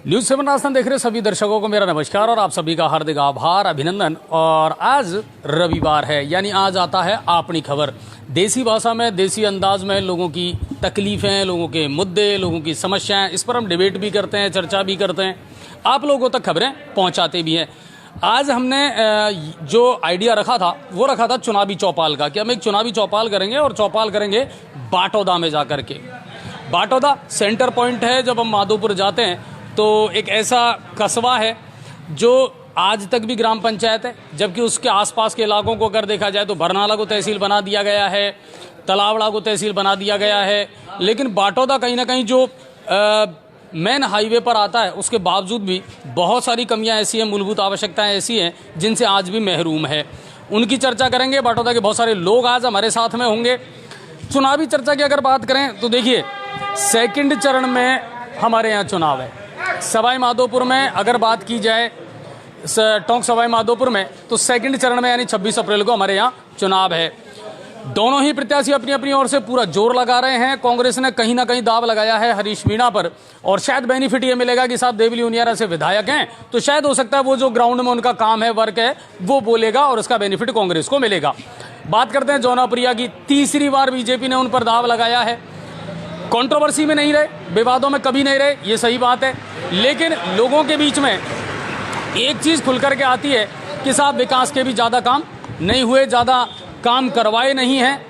News 7 Rajasthan देख रहे सभी दर्शकों को मेरा नमस्कार और आप सभी का हार्दिक आभार अभिनंदन। और आज रविवार है, यानी आज आता है अपनी खबर। देसी भाषा में, देसी अंदाज में लोगों की तकलीफ़ें, लोगों के मुद्दे, लोगों की समस्याएं, इस पर हम डिबेट भी करते हैं, चर्चा भी करते हैं, आप लोगों तक खबरें पहुंचाते भी हैं। आज हमने जो आइडिया रखा था वो रखा था चुनावी चौपाल का, कि हम एक चुनावी चौपाल करेंगे और चौपाल करेंगे बाटौदा में जा कर के। बाटौदा सेंटर पॉइंट है। जब हम माधोपुर जाते हैं तो एक ऐसा कस्बा है जो आज तक भी ग्राम पंचायत है, जबकि उसके आसपास के इलाकों को अगर देखा जाए तो बरनाला को तहसील बना दिया गया है, तलावड़ा को तहसील बना दिया गया है। लेकिन बाटौदा कहीं ना कहीं जो मेन हाईवे पर आता है, उसके बावजूद भी बहुत सारी कमियां ऐसी हैं, मूलभूत आवश्यकताएं ऐसी हैं जिनसे आज भी महरूम है। उनकी चर्चा करेंगे। बाटौदा के बहुत सारे लोग आज हमारे साथ में होंगे। चुनावी चर्चा की अगर बात करें तो देखिए, सेकंड चरण में हमारे यहाँ चुनाव है। सवाई माधोपुर में अगर बात की जाए, टोंक सवाई माधोपुर में, तो सेकंड चरण में यानी 26 अप्रैल को हमारे यहाँ चुनाव है। दोनों ही प्रत्याशी अपनी अपनी ओर से पूरा जोर लगा रहे हैं। कांग्रेस ने कहीं ना कहीं दाव लगाया है हरीश मीणा पर, और शायद बेनिफिट ये मिलेगा कि साहब देवली उनियारा से विधायक हैं, तो शायद हो सकता है वो जो ग्राउंड में उनका काम है, वर्क है, वो बोलेगा और उसका बेनिफिट कांग्रेस को मिलेगा। बात करते हैं जौनाप्रिया की। तीसरी बार बीजेपी ने उन पर दाव लगाया है। कंट्रोवर्सी में नहीं रहे, विवादों में कभी नहीं रहे, ये सही बात है। लेकिन लोगों के बीच में एक चीज़ खुल करके आती है कि साहब विकास के भी ज़्यादा काम नहीं हुए, ज़्यादा काम करवाए नहीं हैं,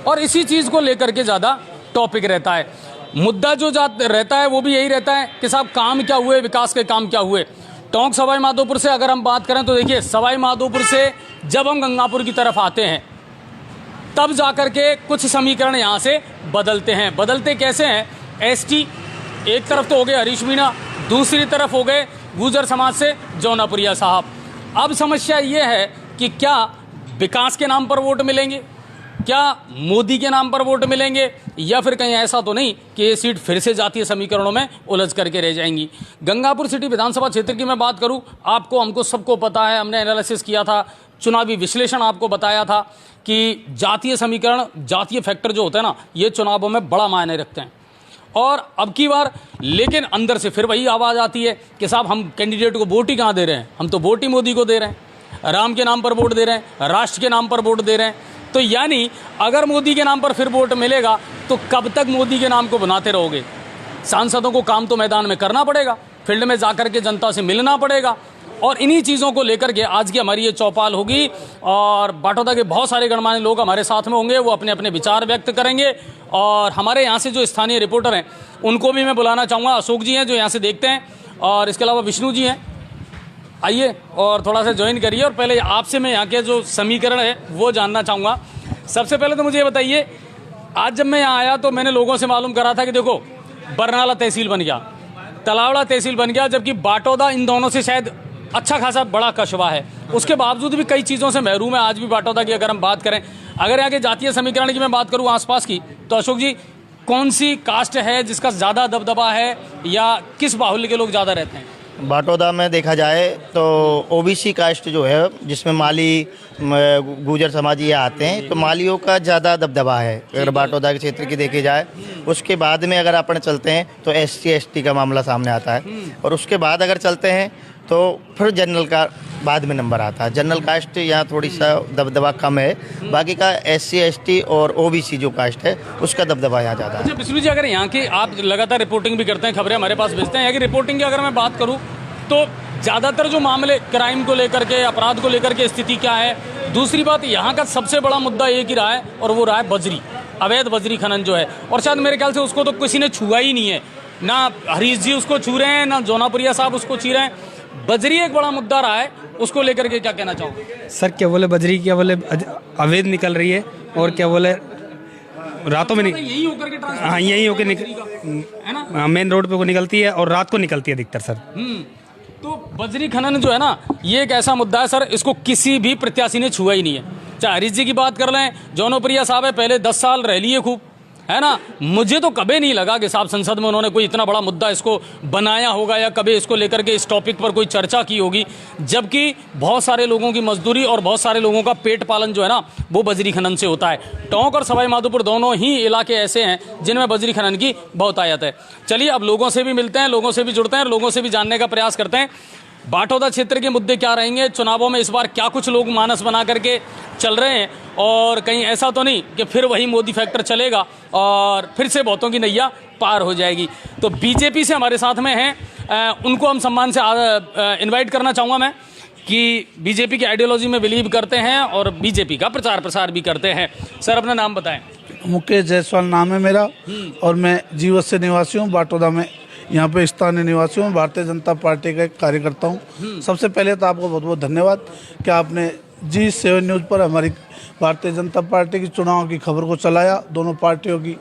और इसी चीज़ को लेकर के ज़्यादा टॉपिक रहता है। मुद्दा जो रहता है वो भी यही रहता है कि साहब काम क्या हुए, विकास के काम क्या हुए। टोंक सवाई माधोपुर से अगर हम बात करें तो देखिए, सवाई माधोपुर से जब हम गंगापुर की तरफ आते हैं तब जाकर के कुछ समीकरण यहाँ से बदलते हैं। बदलते कैसे हैं? एसटी एक तरफ तो हो गए हरीश मीणा, दूसरी तरफ हो गए गुर्जर समाज से जौनापुरिया साहब। अब समस्या ये है कि क्या विकास के नाम पर वोट मिलेंगे, क्या मोदी के नाम पर वोट मिलेंगे, या फिर कहीं ऐसा तो नहीं कि ये सीट फिर से जातीय समीकरणों में उलझ करके रह जाएंगी। गंगापुर सिटी विधानसभा क्षेत्र की मैं बात करूं, आपको हमको सबको पता है, हमने एनालिसिस किया था, चुनावी विश्लेषण आपको बताया था कि जातीय समीकरण, जातीय फैक्टर जो होता है ना, ये चुनावों में बड़ा मायने रखते हैं। और अब की बार लेकिन अंदर से फिर वही आवाज़ आती है कि साहब हम कैंडिडेट को वोट ही कहाँ दे रहे हैं, हम तो वोट ही मोदी को दे रहे हैं, राम के नाम पर वोट दे रहे हैं, राष्ट्र के नाम पर वोट दे रहे हैं। तो यानी अगर मोदी के नाम पर फिर वोट मिलेगा तो कब तक मोदी के नाम को बनाते रहोगे? सांसदों को काम तो मैदान में करना पड़ेगा, फील्ड में जाकर के जनता से मिलना पड़ेगा। और इन्हीं चीज़ों को लेकर के आज की हमारी ये चौपाल होगी, और बाटौदा के बहुत सारे गणमान्य लोग हमारे साथ में होंगे, वो अपने अपने विचार व्यक्त करेंगे। और हमारे यहाँ से जो स्थानीय रिपोर्टर हैं उनको भी मैं बुलाना चाहूँगा। अशोक जी हैं जो यहाँ से देखते हैं, और इसके अलावा विष्णु जी हैं, आइए और थोड़ा सा ज्वाइन करिए। और पहले आपसे मैं यहाँ के जो समीकरण है वो जानना चाहूँगा। सबसे पहले तो मुझे ये बताइए, आज जब मैं यहाँ आया तो मैंने लोगों से मालूम करा था कि देखो बरनाला तहसील बन गया, तलावड़ा तहसील बन गया, जबकि बाटौदा इन दोनों से शायद अच्छा खासा बड़ा कस्बा है, उसके बावजूद भी कई चीज़ों से महरूम है आज भी बाटौदा की। अगर हम बात करें, अगर यहाँ के जातीय समीकरण की मैं बात करूँ आसपास की, तो अशोक जी कौन सी कास्ट है जिसका ज़्यादा दबदबा है, या किस बाहुल्य के लोग ज़्यादा रहते हैं? बाटौदा में देखा जाए तो ओबीसी कास्ट जो है, जिसमें माली गुर्जर समाज ये आते हैं, तो मालियों का ज़्यादा दबदबा है अगर बाटौदा के क्षेत्र की देखी जाए। उसके बाद में अगर अपन चलते हैं तो SC ST का मामला सामने आता है, और उसके बाद अगर चलते हैं तो फिर जनरल का बाद में नंबर आता है। जनरल कास्ट यहाँ थोड़ी सा दबदबा कम है, बाकी का SC ST और OBC जो कास्ट है उसका दबदबा यहाँ ज़्यादा है। अच्छा विष्णु जी, अगर यहाँ की आप लगातार रिपोर्टिंग भी करते हैं, खबरें हमारे पास भेजते हैं, यहाँ की रिपोर्टिंग की अगर मैं बात करूँ तो ज़्यादातर जो मामले क्राइम को लेकर के, अपराध को लेकर के स्थिति क्या है? दूसरी बात, यहाँ का सबसे बड़ा मुद्दा एक ही रहा है, और वो रहा है बजरी, अवैध बजरी खनन जो है। और शायद मेरे ख्याल से उसको तो किसी ने छुआ ही नहीं है, ना हरीश जी उसको छू रहे हैं, ना जौनापुरिया साहब उसको छू रहे हैं। बजरी एक बड़ा मुद्दा रहा है, उसको लेकर के क्या कहना चाहोगे? सर क्या बोले, बजरी क्या बोले अवैध निकल रही है, और क्या बोले रातों में यही होकर के हाँ यही होकर है ना, मेन रोड पे को निकलती है और रात को निकलती है अधिकतर सर। तो बजरी खनन जो है ना, ये एक ऐसा मुद्दा है सर, इसको किसी भी प्रत्याशी ने छुआ ही नहीं है। चाहे हरीश जी की बात कर लें, जौनप्रिया साहब है, पहले 10 साल रह लिए खूब, है ना। मुझे तो कभी नहीं लगा कि साहब संसद में उन्होंने कोई इतना बड़ा मुद्दा इसको बनाया होगा या कभी इसको लेकर के इस टॉपिक पर कोई चर्चा की होगी, जबकि बहुत सारे लोगों की मजदूरी और बहुत सारे लोगों का पेट पालन जो है ना वो बजरी खनन से होता है। टोंक और सवाई माधोपुर दोनों ही इलाके ऐसे हैं जिनमें बजरी खनन की बहुत आयत है। चलिए अब लोगों से भी मिलते हैं, लोगों से भी जुड़ते हैं, लोगों से भी जानने का प्रयास करते हैं बाटोदा क्षेत्र के मुद्दे क्या रहेंगे, चुनावों में इस बार क्या कुछ लोग मानस बना करके चल रहे हैं, और कहीं ऐसा तो नहीं कि फिर वही मोदी फैक्टर चलेगा और फिर से बहुतों की नैया पार हो जाएगी। तो बीजेपी से हमारे साथ में हैं, उनको हम सम्मान से इनवाइट करना चाहूँगा मैं कि बीजेपी की आइडियोलॉजी में बिलीव करते हैं और बीजेपी का प्रचार प्रसार भी करते हैं। सर अपना नाम बताएं। मुकेश जायसवाल नाम है मेरा और मैं जीवत से निवासी हूँ, बाटोदा में यहाँ पे स्थानीय निवासी हूँ, भारतीय जनता पार्टी का एक कार्यकर्ता हूँ। सबसे पहले तो आपको बहुत बहुत धन्यवाद कि आपने G7 न्यूज़ पर हमारी भारतीय जनता पार्टी की चुनाव की खबर को चलाया, दोनों पार्टियों की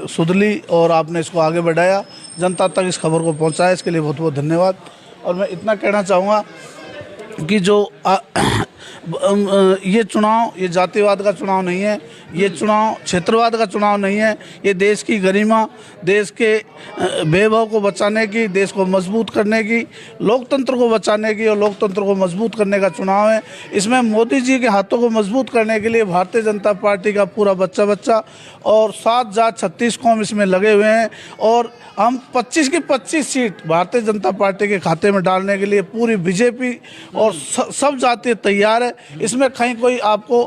सुध ली और आपने इसको आगे बढ़ाया, जनता तक इस खबर को पहुँचाया, इसके लिए बहुत बहुत धन्यवाद। और मैं इतना कहना चाहूँगा कि जो ये चुनाव ये जातिवाद का चुनाव नहीं है, ये चुनाव क्षेत्रवाद का चुनाव नहीं है, ये देश की गरिमा, देश के वैभव को बचाने की, देश को मजबूत करने की, लोकतंत्र को बचाने की और लोकतंत्र को मजबूत करने का चुनाव है। इसमें मोदी जी के हाथों को मजबूत करने के लिए भारतीय जनता पार्टी का पूरा बच्चा और 7 जात 36 कौम इसमें लगे हुए हैं और हम 25 की 25 सीट भारतीय जनता पार्टी के खाते में डालने के लिए पूरी बीजेपी और सब जाति तैयार है। इसमें कहीं कोई आपको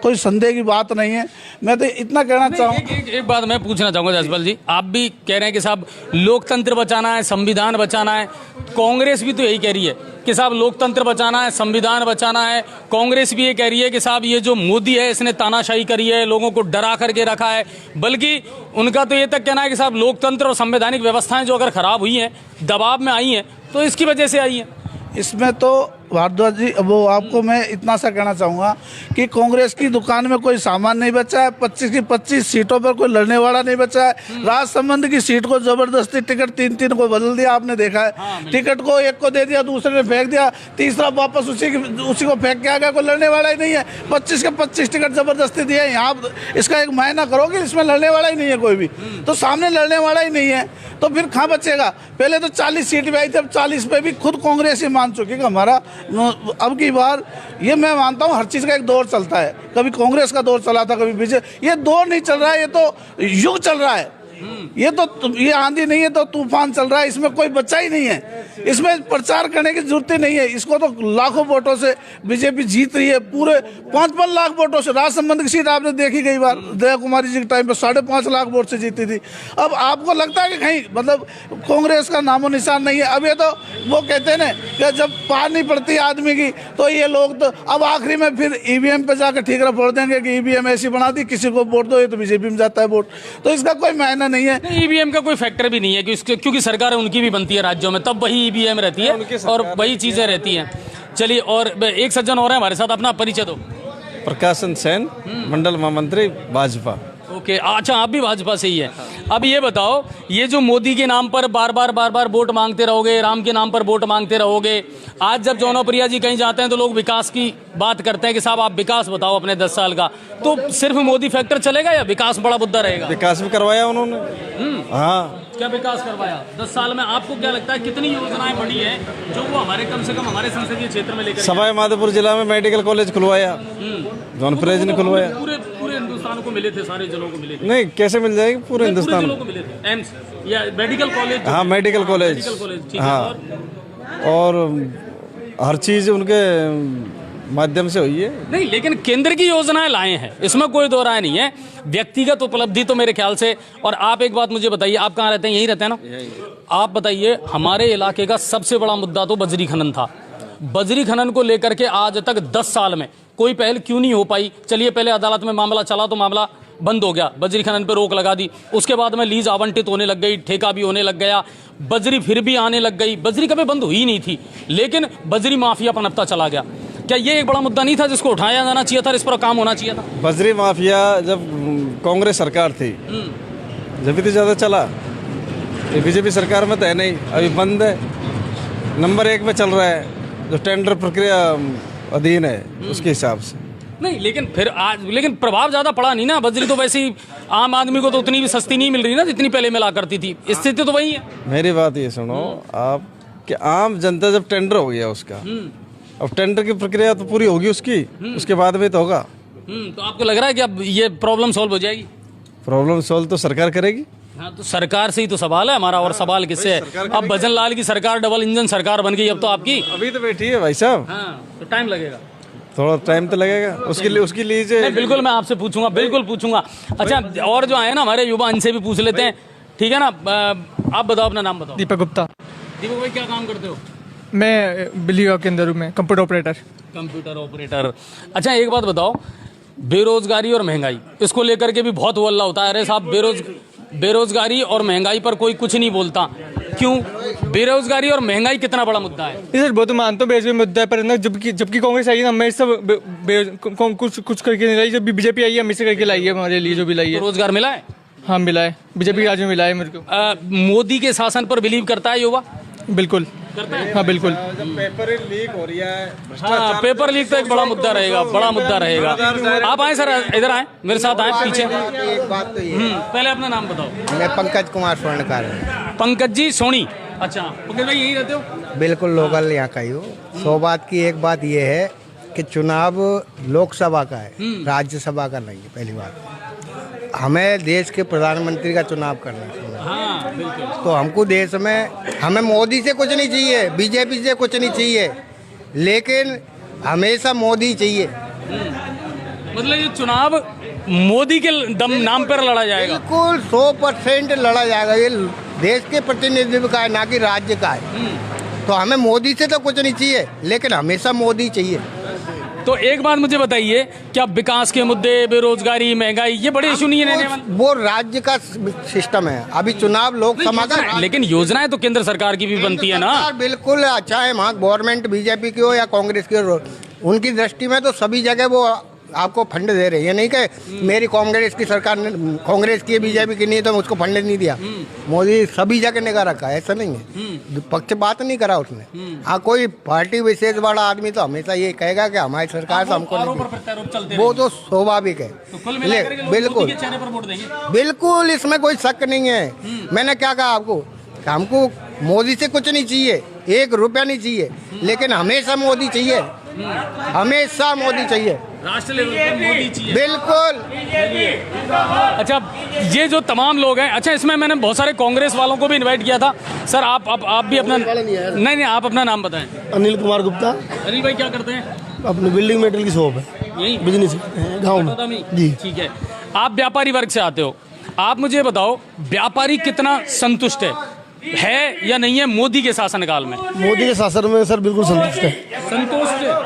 कोई संदेह की बात नहीं है। मैं तो इतना कहना चाहूँगा। एक बात मैं पूछना चाहूँगा जायसवाल जी, आप भी कह रहे हैं कि साहब लोकतंत्र बचाना है, संविधान बचाना है, कांग्रेस भी तो यही कह रही है कि साहब लोकतंत्र बचाना है, संविधान बचाना है। कांग्रेस भी ये कह रही है कि साहब ये जो मोदी है इसने तानाशाही करी है, लोगों को डरा करके रखा है, बल्कि उनका तो ये तक कहना है कि साहब लोकतंत्र और संवैधानिक व्यवस्थाएं जो अगर खराब हुई हैं, दबाव में आई हैं, तो इसकी वजह से आई हैं। इसमें तो भारद्वाज जी वो आपको मैं इतना सा कहना चाहूँगा कि कांग्रेस की दुकान में कोई सामान नहीं बचा है, 25 की 25 सीटों पर कोई लड़ने वाला नहीं बचा है। राजसमंद की सीट को जबरदस्ती टिकट 3-3 को बदल दिया, आपने देखा है। टिकट को एक को दे दिया, दूसरे ने फेंक दिया, तीसरा वापस उसी को फेंक के आ गया, कोई लड़ने वाला ही नहीं है। 25 के 25 टिकट जबरदस्ती दिए। यहाँ इसका एक मायना करोगे, इसमें लड़ने वाला ही नहीं है कोई भी, तो सामने लड़ने वाला ही नहीं है तो फिर कहाँ बचेगा। पहले तो 40 सीट भी आई थी, अब 40 पे भी खुद कांग्रेस ही मान चुकी कि हमारा अब की बार ये मैं मानता हूँ हर चीज़ का एक दौर चलता है। कभी कांग्रेस का दौर चला था, कभी बीजेपी। ये दौर नहीं चल रहा है, ये तो युग चल रहा है। ये आंधी नहीं है तो तूफान चल रहा है। इसमें कोई बच्चा ही नहीं है, इसमें प्रचार करने की जरूरत ही नहीं है। इसको तो लाखों वोटों से बीजेपी जीत रही है, पूरे 5-5 लाख वोटों से। राजसमंद की सीट आपने देखी गई बार दया कुमारी जी के टाइम पे 5.5 लाख वोट से जीती थी। अब आपको लगता है कि कहीं मतलब कांग्रेस का नामो निशान नहीं है। अब ये तो वो कहते हैं ना कि जब पार नहीं पड़ती आदमी की तो ये लोग तो अब आखिरी में फिर ईवीएम पे जाकर ठीकरा फोड़ देंगे कि ईवीएम ऐसी बना दी, किसी को वोट दो, ये तो बीजेपी में जाता है वोट, तो इसका कोई मायना नहीं है। ईवीएम का कोई फैक्टर भी नहीं है क्योंकि सरकार उनकी भी बनती है राज्यों में, तब वही ईवीएम रहती है और वही चीजें रहती हैं। चलिए और एक सज्जन और है हमारे साथ, अपना परिचय दो। प्रकाशन सेन, मंडल महामंत्री भाजपा। ओके, अच्छा आप भी भाजपा से ही है। अब ये बताओ, ये जो मोदी के नाम पर बार बार वोट मांगते रहोगे, राम के नाम पर वोट मांगते रहोगे, आज जब जौनप्रिया प्रिया जी कहीं जाते हैं तो लोग विकास की बात करते हैं कि साहब आप विकास बताओ अपने 10 साल का, तो सिर्फ मोदी फैक्टर चलेगा या विकास बड़ा मुद्दा रहेगा? विकास भी करवाया उन्होंने। हाँ, क्या विकास करवाया 10 साल में? आपको क्या लगता है कितनी योजनाएं बड़ी है जो वो हमारे कम से कम हमारे संसदीय क्षेत्र में लेकर? सवाई माधोपुर जिला में मेडिकल कॉलेज खुलवाया, जौनप्रिया जी ने खुलवाया। पूरे हिंदुस्तान को मिले थे, सारे जिलों को मिले थे। नहीं, कैसे मिल जाएगी? पूरे हिंदुस्तान को मिले थे। एम्स या मेडिकल कॉलेज? हाँ, मेडिकल कॉलेज, ठीक है। और हर चीज उनके माध्यम से हुई है। नहीं, लेकिन केंद्र की योजनाएं लाए हैं, इसमें कोई दो राय नहीं है। व्यक्तिगत उपलब्धि तो मेरे ख्याल से। और आप एक बात मुझे बताइए, आप कहाँ रहते हैं? यहीं रहते हैं ना? आप बताइए, हमारे इलाके का सबसे बड़ा मुद्दा तो बजरी खनन था। बजरी खनन को लेकर के आज तक 10 साल में कोई पहल क्यों नहीं हो पाई? चलिए, पहले अदालत में मामला चला तो मामला बंद हो गया, बजरी खनन पे रोक लगा दी। उसके बाद में लीज आवंटित होने लग गई, ठेका भी होने लग गया, बजरी फिर भी आने लग गई। बजरी कभी बंद हुई नहीं थी, लेकिन बजरी माफिया पनपता चला गया। क्या ये एक बड़ा मुद्दा नहीं था जिसको उठाया जाना चाहिए था, इस पर काम होना चाहिए था? बजरी माफिया जब कांग्रेस सरकार थी जब भी तो ज़्यादा चला, ये बीजेपी सरकार में तो है नहीं, अभी बंद है। नंबर 1 में चल रहा है, जो टेंडर प्रक्रिया अधीन है उसके हिसाब से। नहीं, लेकिन फिर आज लेकिन प्रभाव ज्यादा पड़ा नहीं ना। बजरी तो वैसे ही आम आदमी को तो उतनी भी सस्ती नहीं मिल रही ना जितनी पहले मिला करती थी। स्थिति तो वही है। मेरी बात ये सुनो आप कि आम जनता जब टेंडर हो गया उसका, अब टेंडर की प्रक्रिया तो पूरी होगी उसकी, उसके बाद में तो होगा। तो आपको लग रहा है कि अब ये प्रॉब्लम सॉल्व हो जाएगी? प्रॉब्लम सॉल्व तो सरकार करेगी। हाँ, तो सरकार से ही तो सवाल है हमारा। और सवाल किससे है? अब भजन लाल की सरकार डबल इंजन सरकार बन गई अब तो आपकी। अभी तो बैठी है भाई साहब। हाँ, तो टाइम लगेगा, थोड़ा टाइम तो लगेगा उसके लिए नहीं, बिल्कुल मैं आपसे पूछूंगा, बिल्कुल पूछूंगा। अच्छा, और जो आए ना हमारे युवा, इनसे भी पूछ लेते हैं, ठीक है ना? आप बताओ, अपना नाम बताओ। दीपक गुप्ता। दीपक भाई, क्या काम करते हो? मैं बिजली के अंदर हूँ, मैं कंप्यूटर ऑपरेटर। Computer operator. अच्छा, एक बात बताओ, बेरोजगारी और महंगाई, इसको लेकर के भी बहुत हल्ला होता है। अरे साहब, बेरोजगारी और महंगाई पर कोई कुछ नहीं बोलता, क्यों? बेरोजगारी और महंगाई कितना बड़ा मुद्दा है? सर वो तो मानता हूँ बेरोजगारी मुद्दा है, पर ना जबकि कांग्रेस आई है ना, हमेशा कुछ करके नहीं लाई। जब भी बीजेपी आई है हमेशा करके लाई है हमारे लिए, जो भी लाई है। तो रोजगार मिला है? हाँ मिला है, बीजेपी राज्य में मिला है मेरे को। मोदी के शासन पर बिलीव करता है युवा? बिल्कुल करता है। हाँ बिल्कुल। जब पेपर लीक हो रही है, हाँ, पेपर लीक तो एक बड़ा मुद्दा रहेगा, बड़ा मुद्दा रहेगा। आप आए सर, इधर आए, मेरे साथ आए पीछे। एक बात तो ये पहले अपना नाम बताओ। मैं पंकज कुमार स्वर्णकार पंकज जी सोनी। अच्छा, पंकज भाई यहीं रहते हो? बिल्कुल लोकल यहाँ का ही हूँ। 100 बात की एक बात ये है कि चुनाव लोकसभा का है, राज्यसभा का नहीं है। पहली बात, हमें देश के प्रधानमंत्री का चुनाव करना है। हाँ, बिल्कुल। तो हमको देश में, हमें मोदी से कुछ नहीं चाहिए, बीजेपी से कुछ नहीं चाहिए, लेकिन हमेशा मोदी चाहिए। मतलब ये चुनाव मोदी के नाम पर लड़ा जाएगा? बिल्कुल 100% लड़ा जाएगा। ये देश के प्रतिनिधित्व का है, ना कि राज्य का है। तो हमें मोदी से तो कुछ नहीं चाहिए, लेकिन हमेशा मोदी चाहिए। तो एक बात मुझे बताइए, क्या विकास के मुद्दे, बेरोजगारी, महंगाई, ये बड़े इशू नहीं है रहने वाले? वो राज्य का सिस्टम है। अभी चुनाव लोकसभा का, लेकिन योजनाएं तो केंद्र सरकार की भी बनती है ना। बिल्कुल अच्छा है। वहाँ गवर्नमेंट बीजेपी की हो या कांग्रेस की हो, उनकी दृष्टि में तो सभी जगह वो आपको फंड दे रहे हैं। ये नहीं कि मेरी कांग्रेस की सरकार ने, कांग्रेस की बीजेपी की नहीं तो उसको फंड नहीं दिया। मोदी सभी जगह निगाह रखा है, ऐसा नहीं है। पक्षपात नहीं करा उसने। हाँ, कोई पार्टी विशेष वाला आदमी तो हमेशा ये कहेगा कि हमारी सरकार से हमको नहीं, वो तो स्वाभाविक है। बिल्कुल बिल्कुल, इसमें कोई शक नहीं है। मैंने क्या कहा आपको, हमको मोदी से कुछ नहीं चाहिए, 1 रुपया नहीं चाहिए, लेकिन हमेशा मोदी चाहिए, हमेशा मोदी चाहिए, राष्ट्र लेवल पर मोदी चाहिए। बिल्कुल। अच्छा, ये जो तमाम लोग हैं, अच्छा इसमें मैंने बहुत सारे कांग्रेस वालों को भी इनवाइट किया था। सर आप भी अपना नहीं, आप अपना नाम बताएं। अनिल कुमार गुप्ता। अनिल भाई क्या करते हैं? अपनी बिल्डिंग मेटेरियल की शॉप है, यही बिजनेस गाँव में जी। ठीक है, आप व्यापारी वर्ग से आते हो, आप मुझे बताओ, व्यापारी कितना संतुष्ट है या नहीं है मोदी के शासनकाल में? मोदी के शासन में सर बिल्कुल संतुष्ट है,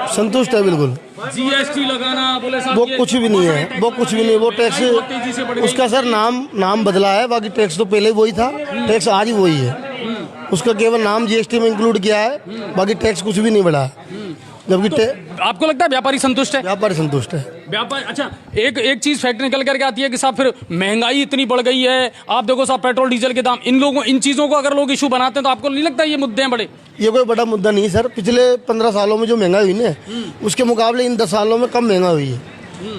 संतुष्ट है बिल्कुल। जीएसटी लगाना बोले साहब, वो कुछ भी नहीं है, वो कुछ भी नहीं। वो टैक्स उसका सर नाम बदला है, बाकी टैक्स तो पहले वही था, टैक्स आज ही वही है। उसका केवल नाम जीएसटी में इंक्लूड किया है, बाकी टैक्स कुछ भी नहीं बढ़ा है। जबकि आपको लगता है व्यापारी संतुष्ट है? व्यापारी संतुष्ट है। व्यापारी, अच्छा एक चीज फैक्ट निकल करके आती है कि साहब फिर महंगाई इतनी बढ़ गई है। आप देखो साहब, पेट्रोल डीजल के दाम, इन चीजों को अगर लोग इशू बनाते हैं तो आपको नहीं लगता ये मुद्दे हैं बड़े? ये कोई बड़ा मुद्दा नहीं सर। पिछले 15 सालों में जो महंगाई हुई ना, उसके मुकाबले इन 10 सालों में कम महंगाई हुई है।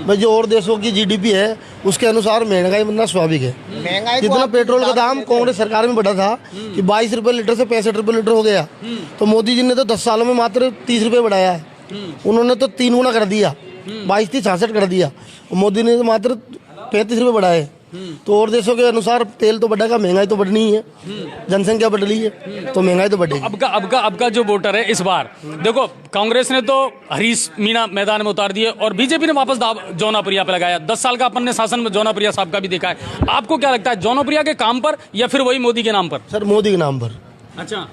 भाई जो और देशों की जीडीपी है उसके अनुसार महंगाई बनना स्वाभाविक है। महंगाई जितना पेट्रोल का दाम कांग्रेस सरकार में बढ़ा था कि 22 रुपये लीटर से 65 रुपये लीटर हो गया, तो मोदी जी ने तो 10 सालों में मात्र 30 रुपये बढ़ाया है। उन्होंने तो 3 गुना कर दिया, 22 थी 66 कर दिया। मोदी ने तो मात्र 35 रुपये बढ़ाए। तो और देशों के अनुसार तेल तो बढ़ेगा, महंगाई तो बढ़नी ही है, जनसंख्या बढ़ रही है तो महंगाई तो बढ़ेगी। अब का जो वोटर है इस बार, देखो कांग्रेस ने तो हरीश मीणा मैदान में उतार दिए और बीजेपी ने वापस दाव जौनाप्रिया पे लगाया। 10 साल का अपन ने शासन में जौनाप्रिया साहब का भी देखा है। आपको क्या लगता है, जौनाप्रिया के काम पर या फिर वही मोदी के नाम पर? सर मोदी के नाम पर। अच्छा,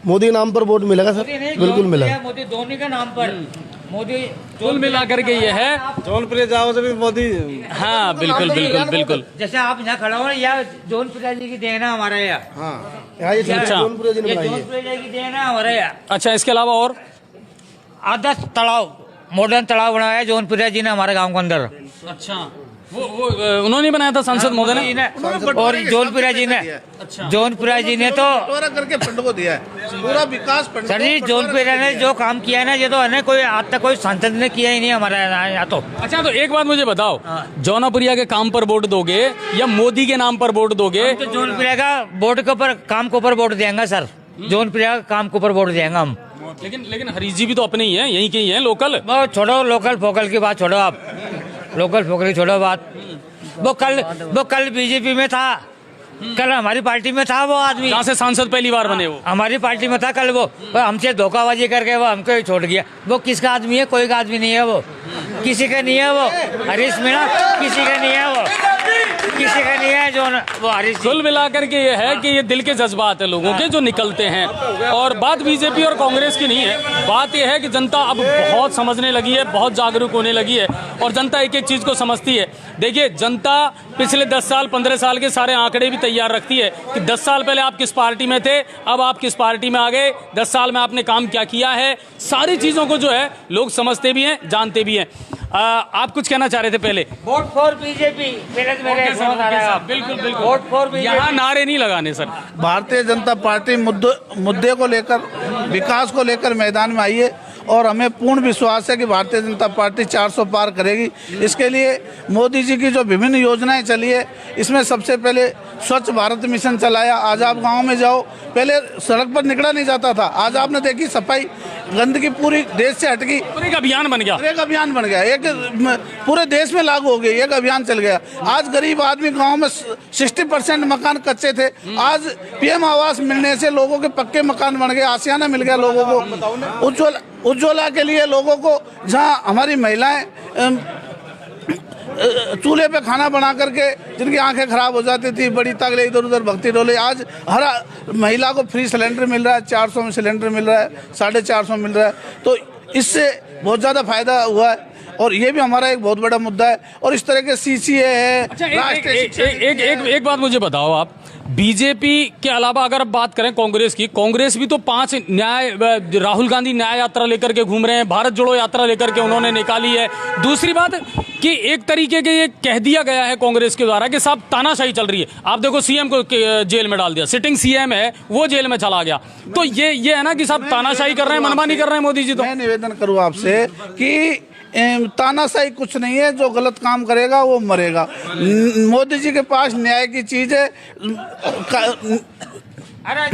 मोदी के नाम पर वोट मिलेगा सर, बिल्कुल मिलेगा। मोदी धोनी के नाम पर मोदी कुल मिला करके ये है। जौनपुर जाओ जब मोदी। हाँ बिल्कुल बिल्कुल बिल्कुल। जैसे आप यहाँ खड़ा हो, या जौनपुर जी की देना हमारा यहाँ। अच्छा, जौनपुर जी की देना हमारा यहाँ। अच्छा, इसके अलावा और आदर्श तालाब, मॉडर्न तालाब बनाया है जौनपुर जी ने हमारे गांव के अंदर। अच्छा, वो उन्होंने बनाया था सांसद महोदय ने, और जौनपुर जी ने, जौनपुर जी ने तो करके फंड को दिया है। पूरा विकास सर जी जौनपुर ने जो काम किया है ना, ये तो है कोई आज तक कोई सांसद ने किया ही नहीं हमारे यहाँ तो। अच्छा, तो एक बात मुझे बताओ, जौनपुरिया के काम पर वोट दोगे या मोदी के नाम पर वोट दोगे? तो जौनपुरिया का वोट के ऊपर काम के ऊपर वोट देंगे सर, जौनपुरिया का काम के ऊपर वोट देंगे हम। लेकिन हरीश जी भी तो अपने ही हैं, यहीं के ही हैं, लोकल। वो छोड़ो लोकल फोकल की बात छोड़ो, आप लोकल फोकल की छोड़ो बात। वो कल बीजेपी में था, कल हमारी पार्टी में था वो आदमी। कहाँ से सांसद पहली बार बने वो? हमारी पार्टी में था कल वो हमसे धोखाबाजी करके वो हमको ही छोड़ गया। वो किसका आदमी है? कोई का आदमी नहीं है वो, किसी का नहीं है वो। हरीश मीणा किसी का नहीं है वो, किसी का नहीं है जो वो हरीश। कुल मिलाकर के ये है कि ये दिल के जज्बात है लोगों के जो निकलते हैं, और बात बीजेपी और कांग्रेस की नहीं है। बात यह है कि जनता अब बहुत समझने लगी है, बहुत जागरूक होने लगी है, और जनता एक एक चीज को समझती है। देखिए, जनता पिछले 10 साल 15 साल के सारे आंकड़े भी तैयार रखती है कि 10 साल पहले आप किस पार्टी में थे, अब आप किस पार्टी में आ गए, 10 साल में आपने काम क्या किया है। सारी चीजों को जो है लोग समझते भी हैं, जानते भी हैं। आप कुछ कहना चाह रहे थे पहले? Vote for BJP. बिल्कुल बिल्कुल, वोट फॉर बीजेपी। यहाँ नारे नहीं लगाने सर। भारतीय जनता पार्टी मुद्दे को लेकर, विकास को लेकर मैदान में आई है, और हमें पूर्ण विश्वास है कि भारतीय जनता पार्टी 400 पार करेगी। इसके लिए मोदी जी की जो विभिन्न योजनाएं चली है, इसमें सबसे पहले स्वच्छ भारत मिशन चलाया। आज आप गांव में जाओ, पहले सड़क पर निकला नहीं जाता था, आज आपने देखी सफाई, गंदगी पूरी देश से हटगी, एक अभियान बन गया, एक अभियान बन गया, एक पूरे देश में लागू हो गई, एक अभियान चल गया। आज गरीब आदमी गांव में 60% मकान कच्चे थे, आज पीएम आवास मिलने से लोगों के पक्के मकान बन गए, आशियाना मिल गया लोगों को। उज्ज्वला के लिए लोगों को, जहां हमारी महिलाएं चूल्हे पे खाना बना करके जिनकी आंखें खराब हो जाती थी, बड़ी तगड़े इधर उधर भक्ति डोले, आज हर महिला को फ्री सिलेंडर मिल रहा है, 400 में सिलेंडर मिल रहा है, 450 मिल रहा है। तो इससे बहुत ज़्यादा फायदा हुआ है, और ये भी हमारा एक बहुत बड़ा मुद्दा है। और इस तरह के CCA है। अच्छा, एक बात मुझे बताओ, आप बीजेपी के अलावा अगर बात करें कांग्रेस की, कांग्रेस भी तो 5 न्याय, राहुल गांधी न्याय यात्रा लेकर के घूम रहे हैं, भारत जोड़ो यात्रा लेकर के उन्होंने निकाली है। दूसरी बात कि एक तरीके के ये कह दिया गया है कांग्रेस के द्वारा कि साहब तानाशाही चल रही है। आप देखो, सीएम को जेल में डाल दिया, सिटिंग सीएम है वो जेल में चला गया। तो ये है ना कि साहब तानाशाही कर रहे हैं, मनमानी कर रहे हैं मोदी जी। तो मैं निवेदन करूँ आपसे कि तानाशाही कुछ नहीं है, जो गलत काम करेगा वो मरेगा। मोदी जी के पास न्याय की चीज है,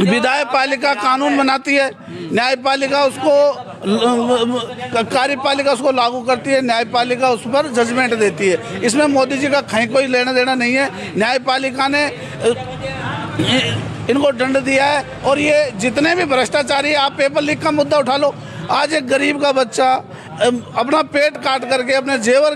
विधायपालिका कानून बनाती है, न्यायपालिका उसको, कार्यपालिका उसको लागू करती है, न्यायपालिका उस पर जजमेंट देती है। इसमें मोदी जी का कहीं कोई लेना देना नहीं है। न्यायपालिका ने इनको दंड दिया है, और ये जितने भी भ्रष्टाचारी, आप पेपर लीक का मुद्दा उठा लो, आज एक गरीब का बच्चा अपना पेट काट करके, अपने जेवर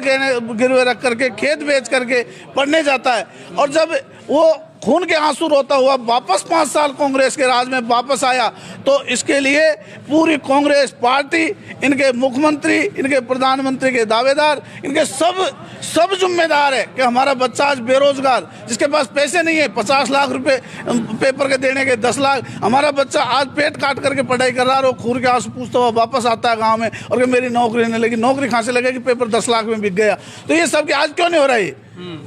गिरवे रख करके, खेत बेच करके पढ़ने जाता है, और जब वो खून के आंसू रोता हुआ वापस 5 साल कांग्रेस के राज में वापस आया, तो इसके लिए पूरी कांग्रेस पार्टी, इनके मुख्यमंत्री, इनके प्रधानमंत्री के दावेदार, इनके सब जिम्मेदार है कि हमारा बच्चा आज बेरोजगार, जिसके पास पैसे नहीं है, 50 लाख रुपए पेपर के देने के, 10 लाख, हमारा बच्चा आज पेट काट करके पढ़ाई कर रहा है, और खून के आंसू पूछता हुआ वापस आता है गाँव में, और कि मेरी नौकरी नहीं लगी। नौकरी कहाँ से लगेगी? पेपर 10 लाख में बिक गया। तो ये सब आज क्यों नहीं हो रहा है?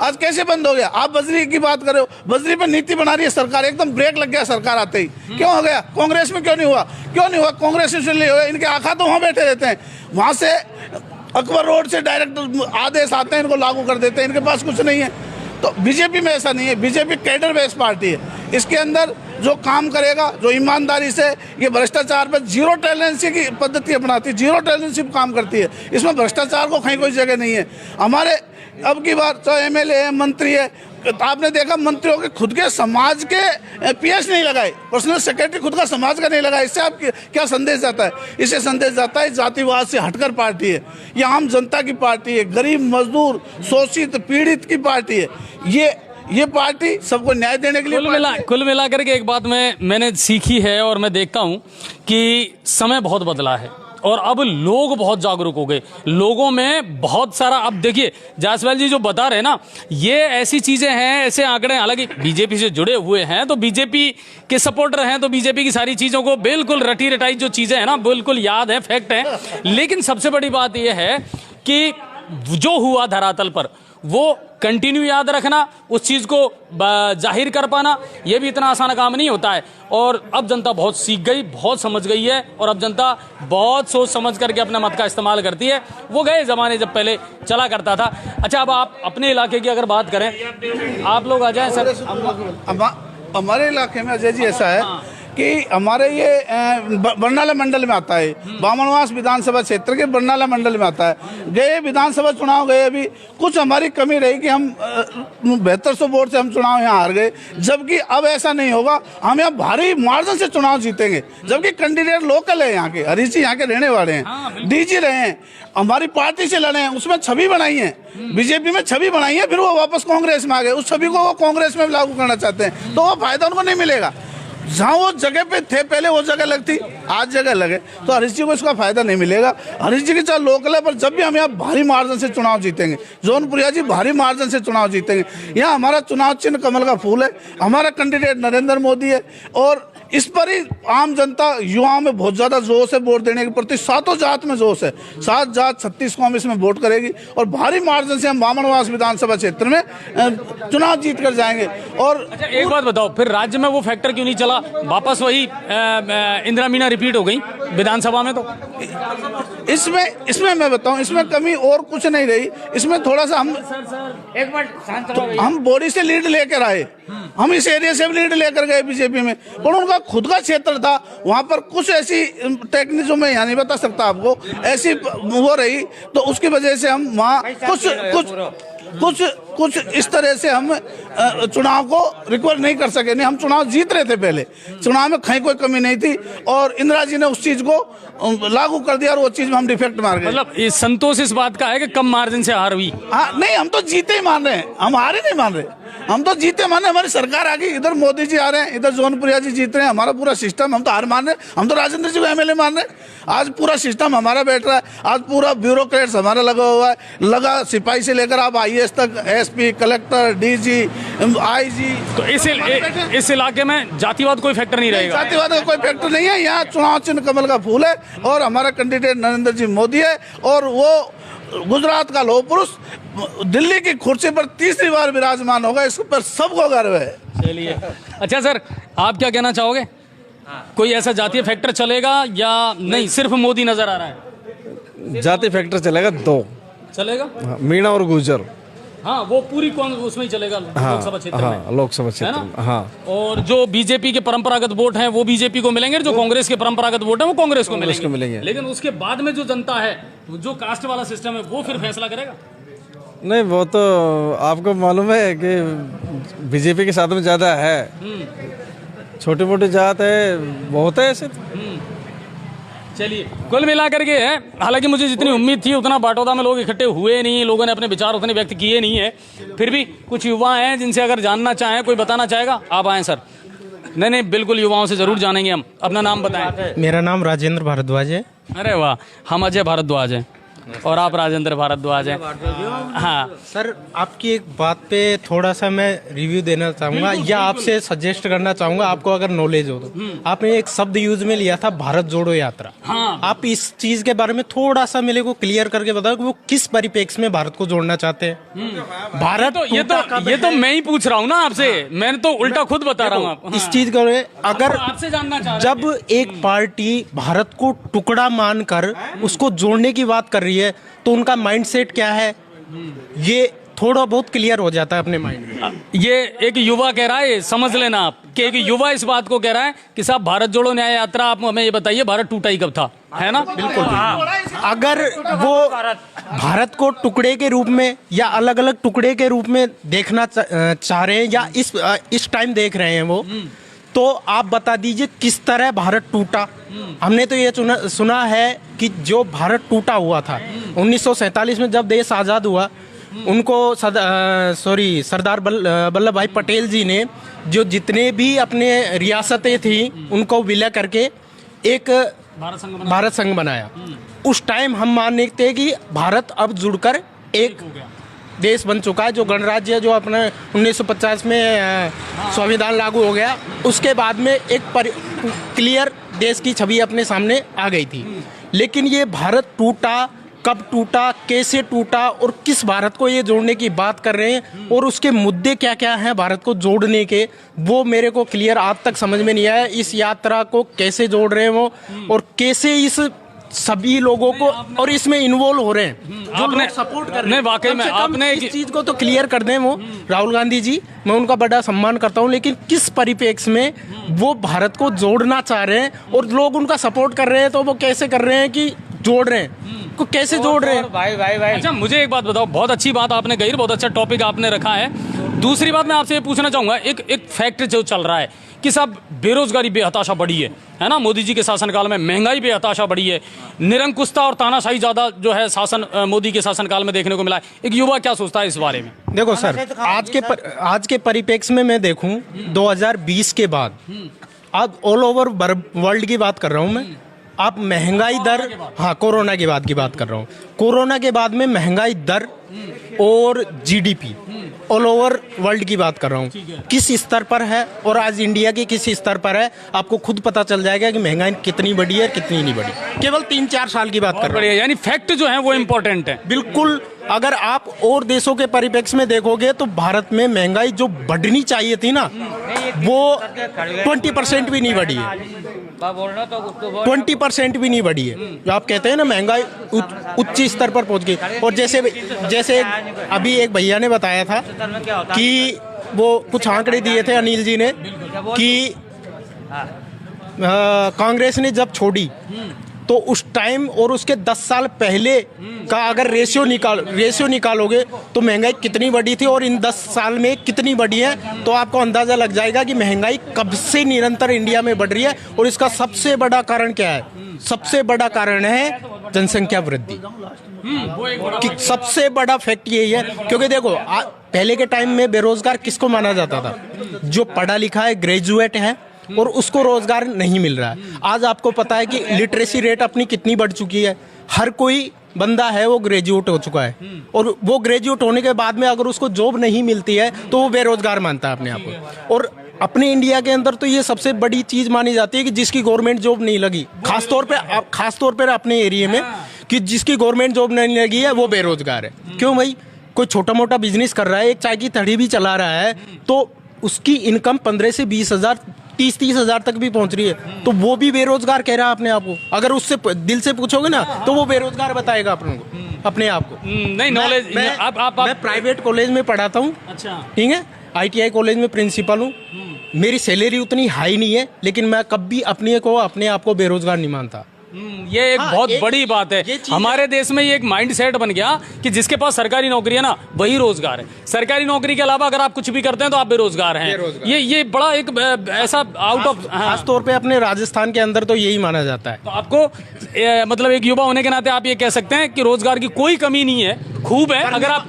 आज कैसे बंद हो गया? आप बजरी की बात करो, बजरी पे नीति बना रही है सरकार, एकदम ब्रेक लग गया सरकार आते ही। क्यों हो गया? कांग्रेस में क्यों नहीं हुआ? क्यों नहीं हुआ? कांग्रेस इसलिए हुआ, इनके आखा तो वहाँ बैठे रहते हैं, वहाँ से अकबर रोड से डायरेक्ट आदेश आते हैं, इनको लागू कर देते हैं, इनके पास कुछ नहीं है। तो बीजेपी में ऐसा नहीं है। बीजेपी कैडर बेस्ड पार्टी है, इसके अंदर जो काम करेगा, जो ईमानदारी से ये भ्रष्टाचार पर जीरो टॉलरेंस की पद्धति अपनाती है, जीरो टॉलरेंस काम करती है, इसमें भ्रष्टाचार को कहीं कोई जगह नहीं है। हमारे अब की बार चाहे MLA है, मंत्री है, आपने देखा मंत्रियों के खुद के समाज के PS नहीं लगाए, पर्सनल सेक्रेटरी खुद का समाज का नहीं लगा। इससे आप क्या संदेश जाता है? इससे संदेश जाता है जातिवाद से हटकर पार्टी है, ये आम जनता की पार्टी है, गरीब मजदूर शोषित पीड़ित की पार्टी है। ये पार्टी सबको न्याय देने के लिए कुल मिलाकर के एक बात मैंने सीखी है, और मैं देखता हूं कि समय बहुत बदला है, और अब लोग बहुत जागरूक हो गए, लोगों में बहुत सारा। अब देखिए, जायसवाल जी जो बता रहे हैं ना, ये ऐसी चीजें हैं, ऐसे आंकड़े, हालांकि बीजेपी से जुड़े हुए हैं, तो बीजेपी के सपोर्टर हैं, तो बीजेपी की सारी चीजों को बिल्कुल रटी रटाई जो चीजें हैं ना, बिल्कुल याद है, फैक्ट है। लेकिन सबसे बड़ी बात यह है कि जो हुआ धरातल पर, वो कंटिन्यू याद रखना, उस चीज़ को जाहिर कर पाना, ये भी इतना आसान काम नहीं होता है। और अब जनता बहुत सीख गई, बहुत समझ गई है, और अब जनता बहुत सोच समझ करके अपने मत का इस्तेमाल करती है। वो गए ज़माने जब पहले चला करता था। अच्छा, अब आप अपने इलाके की अगर बात करें, आप लोग आ जाएं सर। हमारे इलाके में अजय जी ऐसा है कि हमारे ये बरनाला मंडल में आता है, बामनवास विधानसभा क्षेत्र के बरनाला मंडल में आता है। गए विधानसभा चुनाव गए, अभी कुछ हमारी कमी रही कि हम 7200 वोट से हम चुनाव यहाँ हार गए, जबकि अब ऐसा नहीं होगा, हम यहाँ भारी मार्जिन से चुनाव जीतेंगे। जबकि कैंडिडेट लोकल है यहाँ के, हरीश जी यहाँ के रहने वाले हैं, डीजी रहे हैं, हमारी पार्टी से लड़े हैं, उसमें छवि बनाई है, बीजेपी में छवि बनाई है, फिर वो वापस कांग्रेस में आ गए, उस छवि को वो कांग्रेस में लागू करना चाहते हैं, तो वो फायदा उनको नहीं मिलेगा। जहाँ वो जगह पे थे पहले वो जगह लगती, आज जगह लगे, तो हरीश जी को इसका फायदा नहीं मिलेगा। हरीश जी की चाहे लोकल है, पर जब भी हम यहाँ भारी मार्जिन से चुनाव जीतेंगे, जौनपुरिया जी भारी मार्जिन से चुनाव जीतेंगे। यहाँ हमारा चुनाव चिन्ह कमल का फूल है, हमारा कैंडिडेट नरेंद्र मोदी है, और इस पर ही आम जनता युवाओं में बहुत ज्यादा जोश है वोट देने के प्रति। सातों जात में जोश है, 7 जात 36 कौम इसमें वोट करेगी, और भारी मार्जिन से हम बामनवास विधानसभा क्षेत्र में चुनाव जीत कर जाएंगे। और अच्छा, एक बात बताओ, फिर राज्य में वो फैक्टर क्यों नहीं चला? वापस वही इंदिरा मीना रिपीट हो गई विधानसभा में। तो इसमें मैं बताऊं, इसमें कमी और कुछ नहीं रही, इसमें थोड़ा सा हम बॉडी से लीड लेकर आए, हम इस एरिया से लीड लेकर गए बीजेपी में, पर उनका खुद का क्षेत्र था, वहां पर कुछ ऐसी टेक्निक जो मैं यहाँ नहीं बता सकता आपको, ऐसी वो रही, तो उसकी वजह से हम वहाँ कुछ इस तरह से हम चुनाव को रिकवर नहीं कर सके। नहीं, हम चुनाव जीत रहे थे पहले, चुनाव में कहीं कोई कमी नहीं थी, और इंदिरा जी ने उस चीज को लागू कर दिया, और वो चीज में हम डिफेक्ट मार गए। मतलब संतोष इस बात का है कि कम मार्जिन से हार हुई? हाँ, नहीं, हम तो जीते ही मान रहे हैं, हम हारे नहीं मान रहे, हम तो जीते मान रहे हैं। हमारी सरकार आ गई, इधर मोदी जी आ रहे हैं, इधर जौनपुरिया जी जीत रहे हैं, हमारा पूरा सिस्टम, हम तो हार मान रहे हैं, हम तो राजेंद्र जी को एमएलए मान रहे हैं। आज पूरा सिस्टम हमारा बैठ रहा है, आज पूरा ब्यूरोक्रेट्स हमारा लगा हुआ है, लगा सिपाही से लेकर आप IAS तक, SP, कलेक्टर, DG, IG। तो इस इलाके में जातिवाद कोई फैक्टर नहीं रहेगा? जातिवाद का कोई फैक्टर नहीं है। यहाँ चुनाव चिन्ह कमल का फूल है, और हमारा कैंडिडेट नरेंद्र जी मोदी है, और वो गुजरात का लौह पुरुष दिल्ली की कुर्सी पर तीसरी बार विराजमान होगा, इस पर सबको गर्व है। चलिए, अच्छा सर, आप क्या कहना चाहोगे? कोई ऐसा जातीय फैक्टर चलेगा या नहीं, सिर्फ मोदी नजर आ रहा है? जाति फैक्टर चलेगा 2 चलेगा, मीणा और गुर्जर। हाँ, वो पूरी कौन उसमें ही चलेगा, लोकसभा क्षेत्र में? हाँ, लोकसभा क्षेत्र में, हाँ। और जो बीजेपी के परंपरागत वोट हैं वो बीजेपी को मिलेंगे, जो कांग्रेस के परंपरागत वोट हैं वो कांग्रेस को मिलेंगे। लेकिन उसके बाद में जो जनता है, जो कास्ट वाला सिस्टम है, वो फिर फैसला करेगा। नहीं, वो तो आपको मालूम है कि बीजेपी के साथ में ज्यादा है, छोटी मोटी जात है, बहुत है ऐसे। चलिए, कुल मिलाकर के है, हालांकि मुझे जितनी उम्मीद थी उतना बाटोदा में लोग इकट्ठे हुए नहीं, लोगों ने अपने विचार उतने व्यक्त किए नहीं है। फिर भी कुछ युवा हैं जिनसे अगर जानना चाहें, कोई बताना चाहेगा? आप आएँ सर। नहीं, बिल्कुल, युवाओं से जरूर जानेंगे हम। अपना नाम बताएं। मेरा नाम राजेंद्र भारद्वाज है। अरे वाह, हम अजय भारद्वाज हैं और आप राजेंद्र भारद्वाज हैं। हाँ सर, आपकी एक बात पे थोड़ा सा मैं रिव्यू देना चाहूँगा या आपसे सजेस्ट करना चाहूँगा, आपको अगर नॉलेज हो तो। आपने एक शब्द यूज में लिया था, भारत जोड़ो यात्रा। हाँ। आप इस चीज के बारे में थोड़ा सा मेरे को क्लियर करके बताओ कि वो किस परिप्रेक्ष्य में भारत को जोड़ना चाहते हैं? भारत ये तो मैं ही पूछ रहा हूँ ना आपसे, मैंने तो उल्टा खुद बता रहा हूँ आपको। इस चीज को अगर आपसे जानना चाह रहे जब एक पार्टी भारत को टुकड़ा मानकर उसको जोड़ने की बात कर रही है, तो उनका माइंडसेट क्या है, ये थोड़ा बहुत क्लियर हो जाता है अपने माइंड में। ये एक युवा कह रहा है, समझ लेना आप कि एक युवा इस बात को कह रहा है कि साहब भारत जोड़ो न्याय यात्रा, आप हमें ये बताइए भारत टूटा ही कब था, है ना? बिल्कुल। अगर वो भारत को टुकड़े के रूप में या अलग अलग टुकड़े के रूप में देखना चाह रहे हैं या इस टाइम देख रहे हैं वो, तो आप बता दीजिए किस तरह भारत टूटा। हमने तो ये सुना है कि जो भारत टूटा हुआ था 1947 में जब देश आज़ाद हुआ, उनको सरदार वल्लभ भाई पटेल जी ने जो जितने भी अपने रियासतें थी उनको विलय करके एक भारत संघ बनाया। उस टाइम हम मानते कि भारत अब जुड़कर एक देश बन चुका है, जो गणराज्य जो अपना 1950 में संविधान लागू हो गया, उसके बाद में एक क्लियर देश की छवि अपने सामने आ गई थी। लेकिन ये भारत टूटा कब टूटा, कैसे टूटा और किस भारत को ये जोड़ने की बात कर रहे हैं और उसके मुद्दे क्या क्या हैं भारत को जोड़ने के, वो मेरे को क्लियर आज तक समझ में नहीं आया। इस यात्रा को कैसे जोड़ रहे हैं वो और कैसे इस सभी लोगों को और इसमें इन्वॉल्व हो रहे हैं जो लोग सपोर्ट कर रहे हैं। वाकई में आपने इस चीज को तो क्लियर कर दें वो राहुल गांधी जी, मैं उनका बड़ा सम्मान करता हूं, लेकिन किस परिप्रेक्ष्य में वो भारत को जोड़ना चाह रहे हैं और लोग उनका सपोर्ट कर रहे हैं, तो वो कैसे कर रहे हैं कि जोड़ रहे हैं, को कैसे जोड़ रहे हैं? भाई भाई भाई अच्छा मुझे एक बात बताओ, बहुत अच्छी बात आपने कही, बहुत अच्छा टॉपिक आपने रखा है। दूसरी बात मैं आपसे ये पूछना चाहूंगा, एक फैक्ट जो चल रहा है कि साहब बेरोजगारी बेहताशा बढ़ी है ना, मोदी जी के शासनकाल में महंगाई बेहताशा बढ़ी है, निरंकुशता और तानाशाही ज्यादा जो है शासन मोदी के शासनकाल में देखने को मिला है। एक युवा क्या सोचता है इस बारे में? देखो सर, आज के परिप्रेक्ष्य में मैं देखूं 2020 के बाद, अब ऑल ओवर वर्ल्ड की बात कर रहा हूं मैं, आप महंगाई दर, हाँ कोरोना के बाद की बात कर रहा हूँ, कोरोना के बाद में महंगाई दर और जीडीपी ऑल ओवर वर्ल्ड की बात कर रहा हूँ किस स्तर पर है और आज इंडिया के किस स्तर पर है, आपको खुद पता चल जाएगा कि महंगाई कितनी बढ़ी है कितनी नहीं बढ़ी। केवल 3-4 साल की बात कर रहा हूँ, यानी फैक्ट जो है वो इम्पोर्टेंट है। बिल्कुल। अगर आप और देशों के परिप्रेक्ष्य में देखोगे तो भारत में महंगाई जो बढ़नी चाहिए थी ना, वो 20% भी नहीं बढ़ी है, 20% भी नहीं बढ़ी है। जो आप कहते हैं ना महंगाई उच्च स्तर पर पहुंच गई। और जैसे अभी एक भैया ने बताया था कि वो कुछ आंकड़े दिए थे अनिल जी ने कि कांग्रेस ने जब छोड़ी तो उस टाइम और उसके 10 साल पहले का अगर रेशियो निकालोगे तो महंगाई कितनी बढ़ी थी और इन 10 साल में कितनी बढ़ी है, तो आपको अंदाजा लग जाएगा कि महंगाई कब से निरंतर इंडिया में बढ़ रही है। और इसका सबसे बड़ा कारण क्या है? सबसे बड़ा कारण है जनसंख्या वृद्धि। कि सबसे बड़ा फैक्ट यही है, क्योंकि देखो पहले के टाइम में बेरोजगार किसको माना जाता था? जो पढ़ा लिखा है, ग्रेजुएट है और उसको रोजगार नहीं मिल रहा है। आज आपको पता है कि लिटरेसी रेट अपनी कितनी बढ़ चुकी है, हर कोई बंदा है वो ग्रेजुएट हो चुका है और वो ग्रेजुएट होने के बाद में अगर उसको जॉब नहीं मिलती है तो वो बेरोजगार मानता है अपने आप को। और अपने इंडिया के अंदर तो ये सबसे बड़ी चीज मानी जाती है कि जिसकी गवर्नमेंट जॉब नहीं लगी, खासतौर पर अपने एरिया में, कि जिसकी गवर्नमेंट जॉब नहीं लगी है वो बेरोजगार है। क्यों भाई? कोई छोटा मोटा बिजनेस कर रहा है, एक चाय की थड़ी भी चला रहा है, तो उसकी इनकम 15 से 20 हजार 30 हजार तक भी पहुंच रही है, तो वो भी बेरोजगार कह रहा है अपने आप को। अगर उससे दिल से पूछोगे ना तो वो बेरोजगार बताएगा अपने आप को। नहीं नॉलेज, मैं प्राइवेट कॉलेज में पढ़ाता हूँ, अच्छा ठीक है, ITI कॉलेज में प्रिंसिपल हूँ। मेरी सैलरी उतनी हाई नहीं है, लेकिन मैं कभी अपने आप को बेरोजगार नहीं मानता। ये एक बहुत बड़ी बात है। हमारे देश में ये एक माइंड सेट बन गया कि जिसके पास सरकारी नौकरी है ना वही रोजगार है, सरकारी नौकरी के अलावा अगर आप कुछ भी करते हैं तो आप बेरोजगार हैं। ये बड़ा एक ऐसा आउट ऑफ, खास तौर पे अपने राजस्थान के अंदर तो यही माना जाता है। तो आपको मतलब एक युवा होने के नाते आप ये कह सकते हैं कि रोजगार की कोई कमी नहीं है, खूब है अगर आप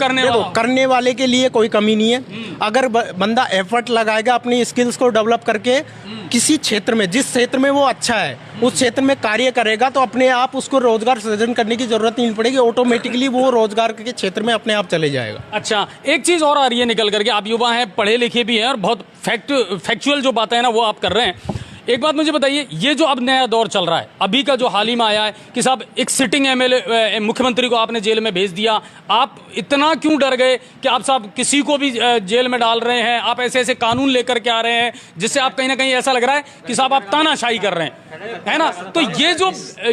करने वाले के लिए कोई कमी नहीं है। अगर बंदा एफर्ट लगाएगा अपनी स्किल्स को डेवलप करके किसी क्षेत्र में, जिस क्षेत्र में वो अच्छा है उस क्षेत्र में कार्य करेगा, तो अपने आप उसको रोजगार सृजन करने की जरूरत नहीं पड़ेगी, ऑटोमेटिकली वो रोजगार के क्षेत्र में अपने आप चले जाएगा। अच्छा, एक चीज और आ रही है निकल करके, आप युवा हैं, पढ़े लिखे भी हैं और बहुत फैक्चुअल जो बातें हैं ना वो आप कर रहे हैं। एक बात मुझे बताइए, ये जो अब नया दौर चल रहा है, अभी का जो हाल ही में आया है कि साहब एक सिटिंग MLA मुख्यमंत्री को आपने जेल में भेज दिया, आप इतना क्यों डर गए कि आप साहब किसी को भी जेल में डाल रहे हैं, आप ऐसे कानून लेकर के आ रहे हैं जिससे आप कहीं ना कहीं ऐसा लग रहा है कि साहब आप तानाशाही कर रहे हैं, है ना? तो ये जो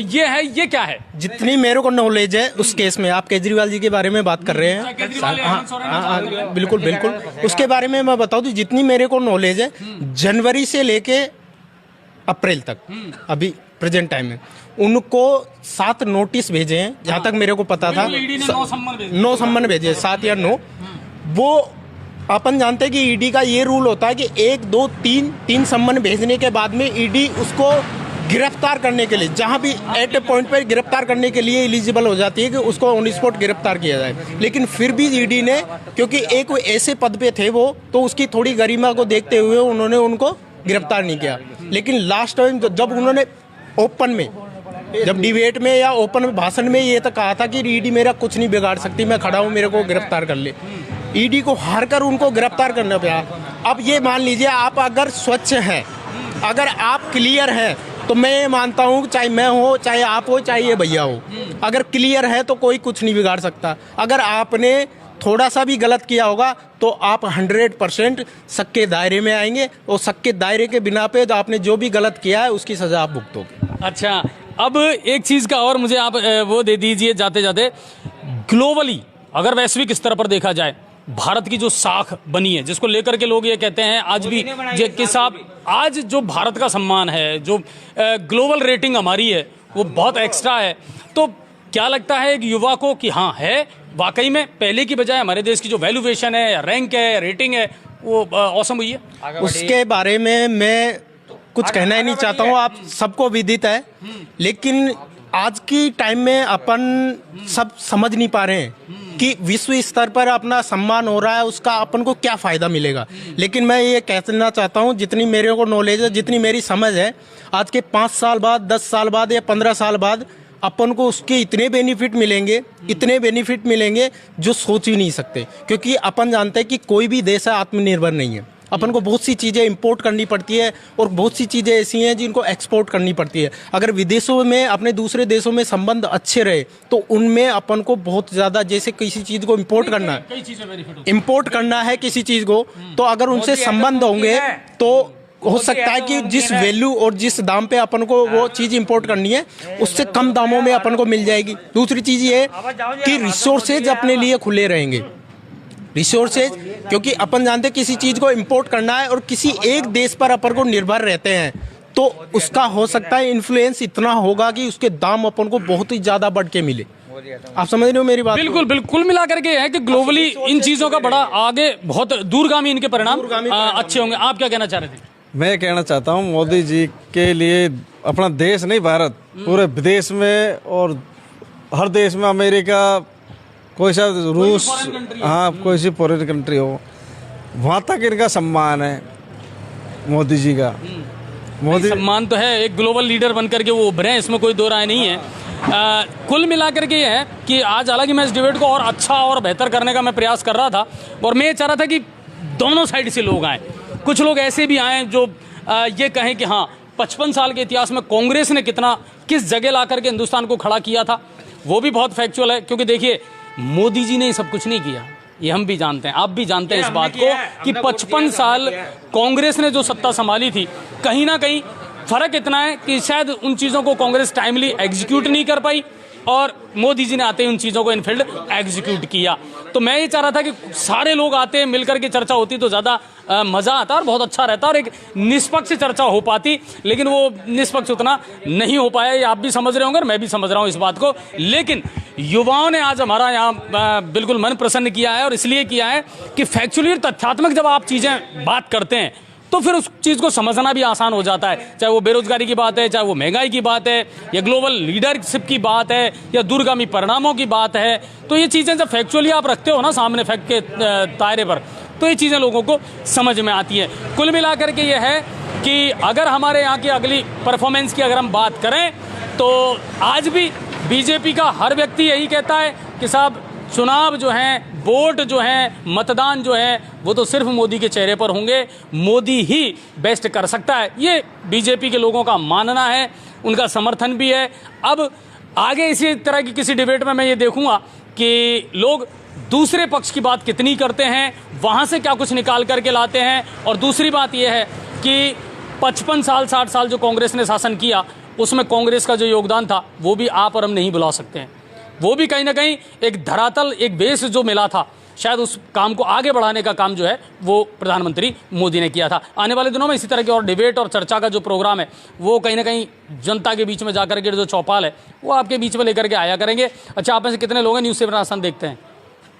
ये है, ये क्या है? जितनी मेरे को नॉलेज है उस केस में, आप केजरीवाल जी के बारे में बात कर रहे हैं, बिल्कुल उसके बारे में मैं बताऊं तो जितनी मेरे को नॉलेज है, जनवरी से लेके अप्रैल तक अभी प्रेजेंट टाइम में उनको 7 नोटिस भेजे हैं, जहां तक मेरे को पता था 9 सम्मन भेजे, 7 या 9। वो अपन जानते हैं कि ईडी का ये रूल होता है कि 1, 2, 3 सम्मन भेजने के बाद में ईडी उसको गिरफ्तार करने के लिए, जहां भी एट ए पॉइंट पर गिरफ्तार करने के लिए एलिजिबल हो जाती है कि उसको ऑन स्पॉट गिरफ्तार किया जाए। लेकिन फिर भी ईडी ने, क्योंकि एक ऐसे पद पे थे वो, तो उसकी थोड़ी गरिमा को देखते हुए उन्होंने उनको गिरफ्तार नहीं किया। लेकिन लास्ट टाइम जब उन्होंने ओपन में, जब डिबेट में या ओपन में भाषण में ये तो कहा था कि ईडी मेरा कुछ नहीं बिगाड़ सकती, मैं खड़ा हूँ, मेरे को गिरफ्तार कर ले, ईडी को हार कर उनको गिरफ्तार करना पड़ा। अब ये मान लीजिए आप अगर स्वच्छ हैं, अगर आप क्लियर हैं तो मैं ये मानता हूँ, चाहे मैं हो, चाहे आप हो, चाहे ये भैया हो, अगर क्लियर है तो कोई कुछ नहीं बिगाड़ सकता। अगर आपने थोड़ा सा भी गलत किया होगा तो आप 100% शक के दायरे में आएंगे, और शक के दायरे के बिना पे तो आपने जो भी गलत किया है उसकी सजा आप भुगतोगे। अच्छा, अब एक चीज का और मुझे आप वो दे दीजिए जाते जाते, ग्लोबली अगर वैश्विक स्तर पर देखा जाए, भारत की जो साख बनी है, जिसको लेकर के लोग ये कहते हैं आज भी कि साहब आज जो भारत का सम्मान है, जो ग्लोबल रेटिंग हमारी है वो बहुत एक्स्ट्रा है, तो क्या लगता है एक युवा को कि हाँ है वाकई में पहले की बजाय हमारे देश की जो वैल्यूएशन है, रैंक है, रेटिंग है, वो औसम हुई है? उसके बारे में मैं कुछ कहना ही नहीं चाहता हूँ, आप सबको विदित है, लेकिन आज की टाइम में अपन सब समझ नहीं पा रहे हैं कि विश्व स्तर पर अपना सम्मान हो रहा है, उसका अपन को क्या फ़ायदा मिलेगा। लेकिन मैं ये कहना चाहता हूँ, जितनी मेरे को नॉलेज है, जितनी मेरी समझ है, आज के 5 साल बाद, 10 साल बाद या 15 साल बाद अपन को उसके इतने बेनिफिट मिलेंगे जो सोच ही नहीं सकते। क्योंकि अपन जानते हैं कि कोई भी देश है आत्मनिर्भर नहीं है, अपन को बहुत सी चीज़ें इंपोर्ट करनी पड़ती है और बहुत सी चीज़ें ऐसी हैं जिनको एक्सपोर्ट करनी पड़ती है। अगर विदेशों में, अपने दूसरे देशों में संबंध अच्छे रहे तो उनमें अपन को बहुत ज़्यादा, जैसे किसी चीज़ को इंपोर्ट करना है किसी चीज़ को, तो अगर उनसे संबंध होंगे तो हो सकता है कि जिस वैल्यू और जिस दाम पे अपन को वो चीज़ इंपोर्ट करनी है उससे कम दामों में अपन को मिल जाएगी। दूसरी चीज़ ये कि रिसोर्सेज अपने लिए खुले रहेंगे, रिसोर्सेज, क्योंकि अपन जानते हैं किसी चीज़ को इंपोर्ट करना है और किसी एक देश पर अपन को निर्भर रहते हैं तो उसका हो सकता है इन्फ्लुएंस इतना होगा कि उसके दाम अपन को बहुत ही ज़्यादा बढ़ के मिले। आप समझ रहे हो मेरी बात? बिल्कुल बिल्कुल। मिलाकर के है कि ग्लोबली इन चीज़ों का बड़ा आगे बहुत दूरगामी इनके परिणाम अच्छे होंगे। आप क्या कहना चाह रहे थे? मैं कहना चाहता हूँ मोदी जी के लिए अपना देश नहीं, भारत पूरे विदेश में और हर देश में, अमेरिका, कोई सा रूस, हाँ कोई सी फॉरेन कंट्री हो, वहाँ तक इनका सम्मान है मोदी जी का। मोदी सम्मान तो है, एक ग्लोबल लीडर बनकर के वो उभरे हैं, इसमें कोई दो राय नहीं है। कुल मिलाकर के ये है कि आज हालांकि मैं इस डिबेट को और अच्छा और बेहतर करने का मैं प्रयास कर रहा था और मैं ये चाह रहा था कि दोनों साइड से लोग आए। कुछ लोग ऐसे भी आए जो ये कहें कि हाँ 55 साल के इतिहास में कांग्रेस ने किस जगह ला करके हिंदुस्तान को खड़ा किया था, वो भी बहुत फैक्चुअल है। क्योंकि देखिए मोदी जी ने सब कुछ नहीं किया, ये हम भी जानते हैं, आप भी जानते हैं इस बात को कि 55 साल कांग्रेस ने जो सत्ता संभाली थी, कहीं ना कहीं फर्क इतना है कि शायद उन चीज़ों को कांग्रेस टाइमली एग्जीक्यूट नहीं कर पाई और मोदी जी ने आते ही उन चीज़ों को इनफील्ड एग्जीक्यूट किया। तो मैं ये चाह रहा था कि सारे लोग आते, मिलकर के चर्चा होती तो ज़्यादा मज़ा आता और बहुत अच्छा रहता और एक निष्पक्ष चर्चा हो पाती, लेकिन वो निष्पक्ष उतना नहीं हो पाया। ये आप भी समझ रहे होंगे और मैं भी समझ रहा हूँ इस बात को। लेकिन युवाओं ने आज हमारा यहाँ बिल्कुल मन प्रसन्न किया है और इसलिए किया है कि फैक्चुअली और तथ्यात्मक जब आप चीज़ें बात करते हैं तो फिर उस चीज़ को समझना भी आसान हो जाता है, चाहे वो बेरोजगारी की बात है, चाहे वो महंगाई की बात है, या ग्लोबल लीडरशिप की बात है, या दूरगामी परिणामों की बात है। तो ये चीज़ें जब फैक्चुअली आप रखते हो ना सामने फैक्ट के दायरे पर, तो ये चीज़ें लोगों को समझ में आती है। कुल मिलाकर के ये है कि अगर हमारे यहाँ की अगली परफॉर्मेंस की अगर हम बात करें तो आज भी बीजेपी का हर व्यक्ति यही कहता है कि साहब चुनाव जो हैं, वोट जो हैं, मतदान जो है, वो तो सिर्फ मोदी के चेहरे पर होंगे, मोदी ही बेस्ट कर सकता है। ये बीजेपी के लोगों का मानना है, उनका समर्थन भी है। अब आगे इसी तरह की किसी डिबेट में मैं ये देखूंगा कि लोग दूसरे पक्ष की बात कितनी करते हैं, वहाँ से क्या कुछ निकाल करके लाते हैं। और दूसरी बात यह है कि 55 साल 60 साल जो कांग्रेस ने शासन किया, उसमें कांग्रेस का जो योगदान था वो भी आप और हम नहीं भुला सकते हैं। वो भी कहीं ना कहीं एक धरातल, एक बेस जो मिला था, शायद उस काम को आगे बढ़ाने का काम जो है वो प्रधानमंत्री मोदी ने किया था। आने वाले दिनों में इसी तरह के और डिबेट और चर्चा का जो प्रोग्राम है वो कहीं ना कहीं जनता के बीच में जाकर के जो चौपाल है वो आपके बीच में लेकर के आया करेंगे। अच्छा, आप में से कितने लोग हैं न्यूज़ 7 राजस्थान देखते हैं?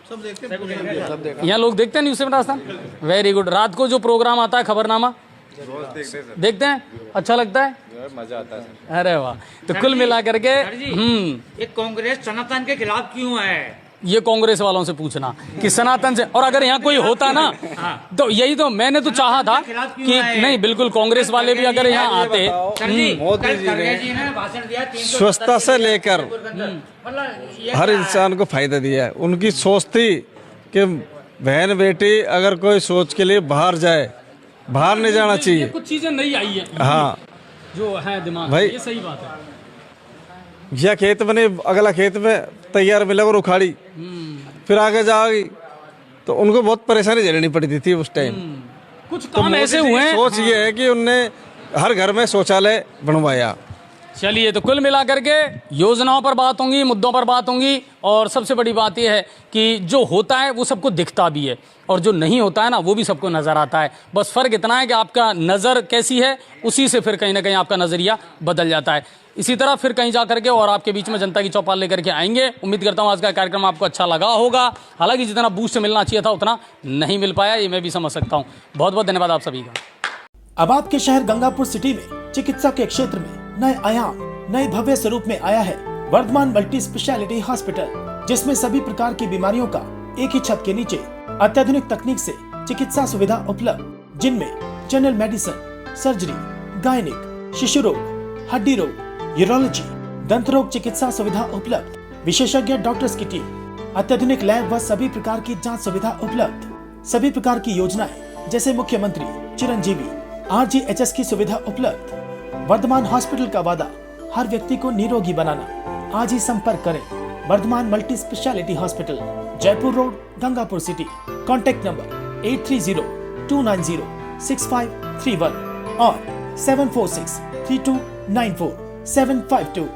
सब देखते हैं। यहाँ लोग देखते हैं न्यूज़ 7 राजस्थान? Very good. रात को जो प्रोग्राम आता है खबरनामा देखते हैं, अच्छा लगता है, मजा आता है। अरे वाह। तो कुल मिला करके ये कांग्रेस सनातन के खिलाफ क्यों है? ये कांग्रेस वालों से पूछना कि सनातन से, और अगर यहाँ कोई होता ना तो यही तो मैंने तो चाहा था कि नहीं, बिल्कुल कांग्रेस वाले भी अगर यहाँ आते। मोदी जी ने भाषण दिया, स्वच्छता से लेकर हर इंसान को फायदा दिया है। उनकी सोच थी कि बहन बेटी अगर कोई सोच के लिए बाहर जाए बाहर नहीं जाना चाहिए। कुछ चीजें नई आई है हाँ जो है दिमाग भाई। ये सही बात है। या खेत में नहीं, अगला खेत में तैयार मिला और उखाड़ी, फिर आगे जाओगी तो उनको बहुत परेशानी झेलनी पड़ती थी उस टाइम। कुछ तो काम ऐसे मोदी जी हुए की हैं। सोच ये है कि उनने हर घर में शौचालय बनवाया। चलिए, तो कुल मिलाकर के योजनाओं पर बात होंगी, मुद्दों पर बात होंगी, और सबसे बड़ी बात यह है कि जो होता है वो सबको दिखता भी है और जो नहीं होता है ना वो भी सबको नज़र आता है। बस फ़र्क इतना है कि आपका नज़र कैसी है, उसी से फिर कहीं ना कहीं आपका नज़रिया बदल जाता है। इसी तरह फिर कहीं जा करके और आपके बीच में जनता की चौपाल लेकर के आएंगे। उम्मीद करता हूँ आज का कार्यक्रम आपको अच्छा लगा होगा। हालांकि जितना बूस्ट मिलना चाहिए था उतना नहीं मिल पाया, ये मैं भी समझ सकता हूँ। बहुत बहुत धन्यवाद आप सभी का। अब आपके शहर गंगापुर सिटी में चिकित्सा के क्षेत्र में नए आयाम, नए भव्य स्वरूप में आया है वर्धमान मल्टी स्पेशलिटी हॉस्पिटल, जिसमें सभी प्रकार की बीमारियों का एक ही छत के नीचे अत्याधुनिक तकनीक से चिकित्सा सुविधा उपलब्ध, जिनमें जनरल मेडिसिन, सर्जरी, गायनिक, शिशु रोग, हड्डी रोग, यूरोलॉजी, दंत रोग चिकित्सा सुविधा उपलब्ध, विशेषज्ञ डॉक्टर्स की टीम, अत्याधुनिक लैब व सभी प्रकार की जांच सुविधा उपलब्ध, सभी प्रकार की योजनाएं जैसे मुख्यमंत्री चिरंजीवी RGHS की सुविधा उपलब्ध। वर्धमान हॉस्पिटल का वादा हर व्यक्ति को निरोगी बनाना। आज ही संपर्क करें Vardhman multi speciality hospital, Jaipur road, Gangapur city. Contact number 8302906531 और 7463294752।